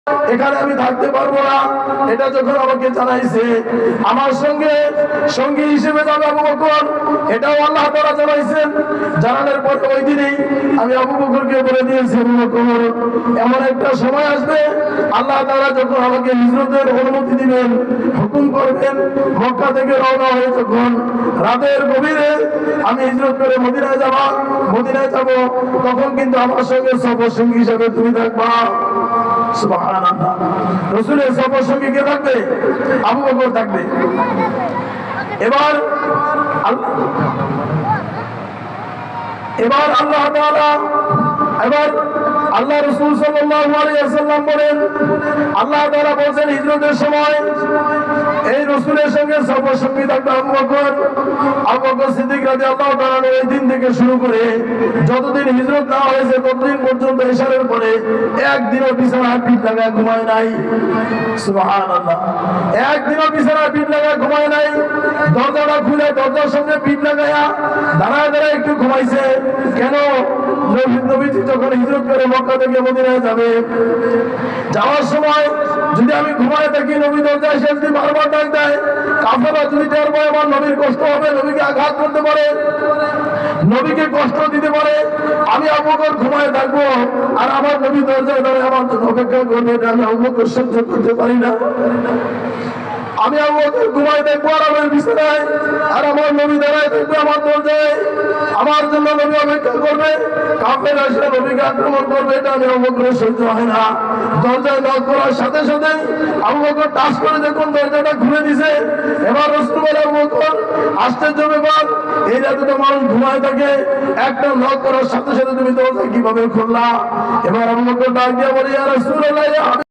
এখানে আমি থাকতে পারবো না, এটা যখন আমাকে জানাইছে আমার সঙ্গে সঙ্গী হিসেবে যাবে আবু বকর, এটাও আল্লাহ তাআলা জানাইছেন। জানানোর পর ওই দিনই আমি আবু বকরকে বলে দিয়েছি, আবু বকর এমন একটা সময় আসবে আল্লাহ তাআলা যখন আমাকে হিজরতের অনুমতি দিবেন, হুকুম করবেন, মক্কা থেকে রওনা হয়ে যখন রাতের গভীরে আমি হিজরত করে মদিনায় যাব, তখন কিন্তু আমার সঙ্গে সফর সঙ্গী হিসেবে তুমি থাকবা। সুবহানাল্লাহ। রাসূলের সফর সঙ্গী কে থাকবে? আবু বকর থাকবে। এবার আল্লাহ তাআলা আল্লাহ রাসূল সাল্লাল্লাহু আলাইহি ওয়াসাল্লাম বলেন, আল্লাহ তাআলা বলেন হিজরতের সময় এই রাসূলের সঙ্গে সফর সঙ্গী থাকবে আবু বকর। আবু বকর সিদ্দিক রাদিয়াল্লাহু তাআলা ওই দিন থেকে শুরু করে যতদিন হিজরত না হয়েছে ততদিন পর্যন্ত ইশারের পরে একদিনও বিছানায় পিঠ লাগায় ঘুমায় নাই। সুবহানাল্লাহ। একদিনও বিছানায় পিঠ লাগায় ঘুমায় নাই। দরজাটা খুলে দরজার সঙ্গে পিঠ লাগায়া দাঁড়ায় দাঁড়ায় একটু ঘুমাইছে। কেন? নবীজি যখন হিজরত করে মক্কা থেকে মদিনায় যাবে, যাওয়ার সময় যদি আমি ঘুমায় থাকি, নবী দরজায় এসে যদি বারবার ডাক দেয়, কাফেররা যদি টের পায় আমার নবীর কষ্ট হবে, নবীকে আঘাত করতে পারে, নবীকে কষ্ট দিতে পারে, আমি আবু বকর ঘুমায় থাকবো আর আমার নবী দরজায় দাঁড়িয়ে আমার জন্য অপেক্ষা করবে, এটা আমি আবু বকর সহ্য করতে পারি না। আমি আবু বকর ঘুমায় দেখবো আরামের বিছানায় আর আমার নবী দাঁড়ায় থাকবে আমার দরজায়, আমার জন্য নবী অপেক্ষা করবে, কাফের এসে নবীকে আক্রমণ করবে, এটা আমি আবু বকরের সহ্য হয় না। দরজায় নক করার সাথে সাথে আবু বকর টাচ করে যখন দরজাটা খুলে দিছে, এবার রাসূল বলে, আবু বকর আশ্চর্য ব্যাপার, এই রাতে তো মানুষ ঘুমায় থাকে, একটা নক করার সাথে সাথে তুমি দরজা কিভাবে খুললা? এবার আবু বকর ডাক দিয়ে বলে, ইয়া রাসূলুল্লাহ,